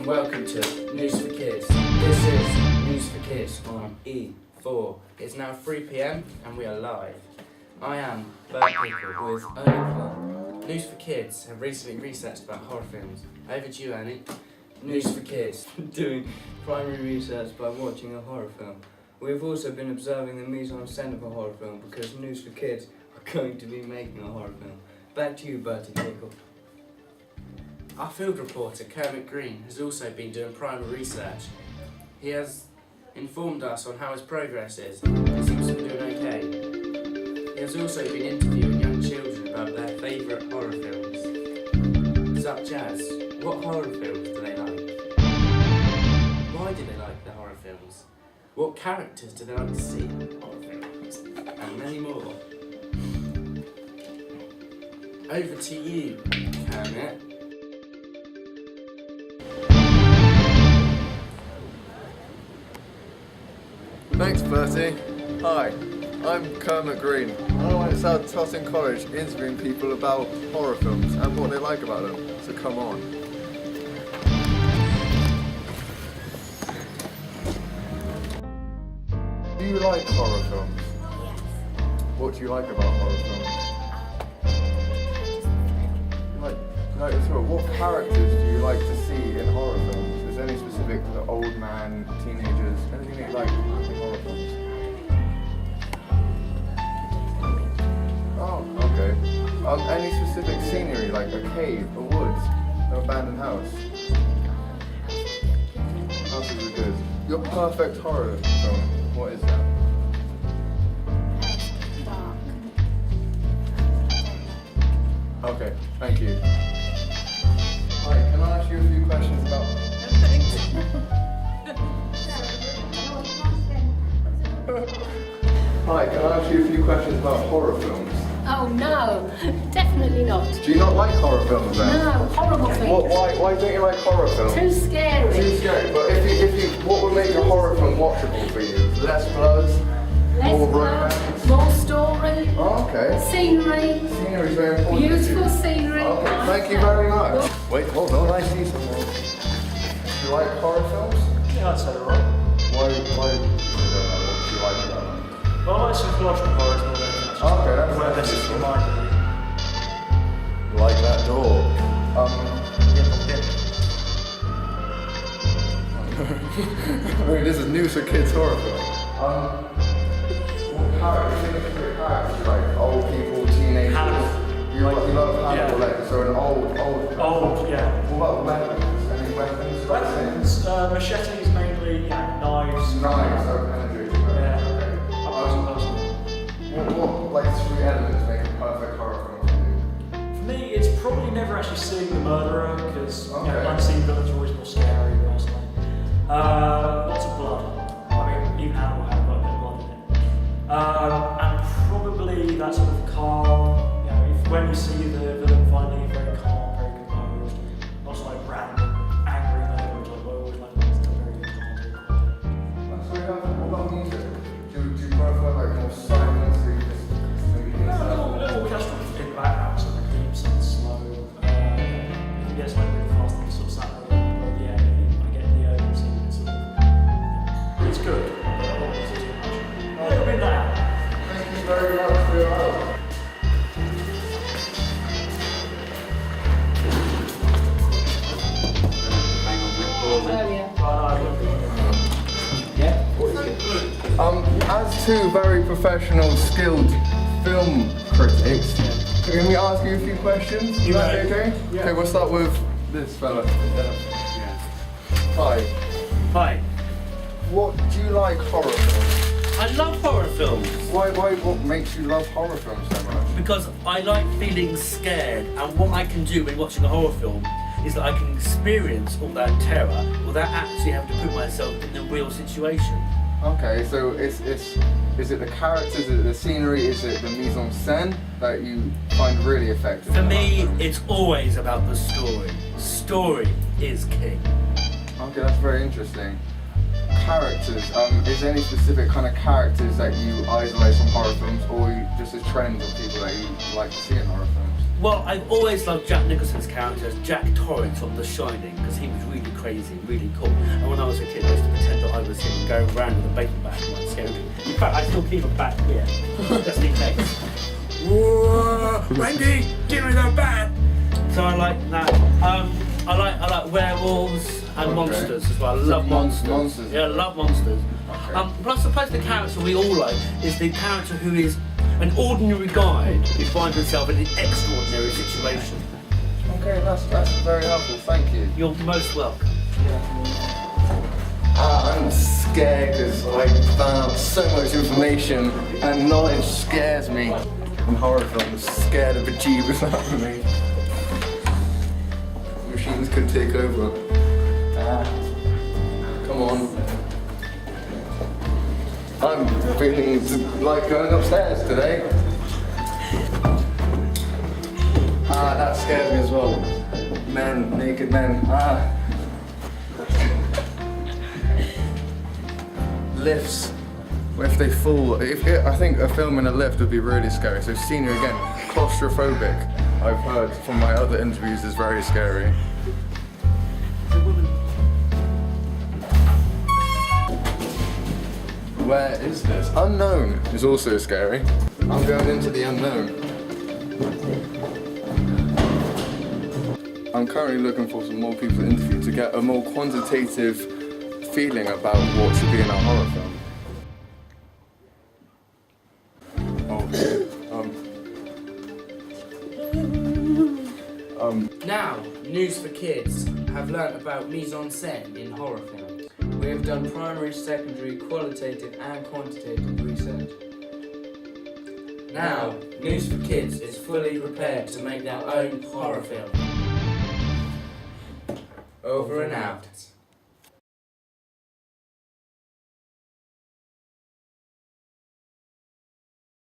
and welcome to News for Kids. This is News for Kids on E4. It's now 3 PM and we are live. I am Bert Pickle with Ernie Clark. News for Kids have recently researched about horror films. Over to you, Ernie. News for Kids. Doing primary research by watching a horror film. We've also been observing the mise-en-scène of a horror film because News for Kids are going to be making a horror film. Back to you, Bertie Pickle. Our field reporter, Kermit Green, has also been doing primary research. He has informed us on how his progress is. He seems to be doing okay. He has also been interviewing young children about their favourite horror films, such as, what horror films do they like? Why do they like the horror films? What characters do they like to see in horror films? And many more. Over to you, Kermit. Thanks, Bertie. Hi, I'm Kermit Green. I'm at Totting College interviewing people about horror films and what they like about them. So come on. Do you like horror films? Yes. What do you like about horror films? What characters do you like to see in horror films? Is there any specific old man, teenagers, anything that you like in horror films? Oh, okay. Any specific scenery, like a cave, a woods, an abandoned house? Houses are good. Your perfect horror film, what is that? Dark. Okay, thank you. Hi, can I ask you a few questions about... Hi, can I ask you a few questions about horror films? Oh no, definitely not. Do you not like horror films then? No, horrible things. Why don't you like horror films? Too scary. Too scary. But if you, what would make a horror film watchable for you? Less blood, more romance. More story. Oh, okay. Scenery. Scenery is very important. Beautiful scenery. Okay, thank you very much. Wait, hold on, I see some more. Do you like horror films? Yeah, I'd say they're right. Why do you like about them? Well, I like psychological horrors more than anything. Okay, that's where nice. this is your mind, really. Like that door. I mean, this is news for kids horror film. What characters? Like old people, teenagers. Hannibal. You love Hannibal, Yeah. like, so an old. Old, yeah. What about weapons? Any weapons? Weapons, machetes mainly, yeah, knives. Knives, so penetrating. Yeah. Okay. Up close and personal. What like 3 elements make a perfect horror film for you? For me, it's probably never actually seeing the murderer, because Okay. unseen villains are always more scary, personally. Lots of blood. I mean, even Hannibal had quite a bit of blood in it. And probably that sort of calm, when you see the villain finally very calm, very composed, not like random, angry murder, which I always like to still very calm, very quiet. So what about music? Do you prefer like more silence or you just maybe Little orchestral in the background, so like deep, some slow. If it gets like really fast, then sort of sat there, but yeah, I get the urgency. It's sort of, it's good, but I don't want to too much. A little bit now. Thank you very much for your help. As two very professional, skilled film critics, can we ask you a few questions? Is that okay? Yeah. Okay, we'll start with this fella. Hi. Hi. What do you like horror films? I love horror films What makes you love horror films so much? because I like feeling scared, and what I can do when watching a horror film is that I can experience all that terror without actually having to put myself in the real situation. Okay, so is it the characters, is it the scenery, is it the mise-en-scène that you find really effective? For me, it's always about the story. Story is king. Okay, that's very interesting. Characters, is there any specific kind of characters that you idolize from horror films, or just as trends of people that you like to see in horror films? Well, I've always loved Jack Nicholson's character as Jack Torrance on The Shining because he was really crazy, really cool. And when I was a kid, I used to pretend that I was him and go around with a baseball bat and like scare people. In fact, I still keep a bat here, just in case. Whoa, Wendy, give me the bat! So I like that. I like werewolves and monsters as well. I love monsters. Monsters. Yeah, I love monsters. Okay. But I suppose the character we all like is the character who is an ordinary guy who finds himself in an extraordinary situation. Okay, that's very helpful, thank you. You're most welcome. I'm scared because I found out so much information and knowledge scares me. And horror films scare the bejeebus out of me. Machines could take over. Come on. I'm feeling like going upstairs today. That scares me as well. Men, naked men. Lifts. If they fall, I think a film in a lift would be really scary. So seeing you again, claustrophobic, I've heard from my other interviews, is very scary. Where is this? Unknown is also scary. I'm going into the unknown. I'm currently looking for some more people to interview to get a more quantitative feeling about what should be in a horror film. Now, News for Kids have learnt about mise-en-scène in horror films. We have done primary, secondary, qualitative and quantitative research. Now, News for Kids is fully prepared to make their own horror film. Over and out.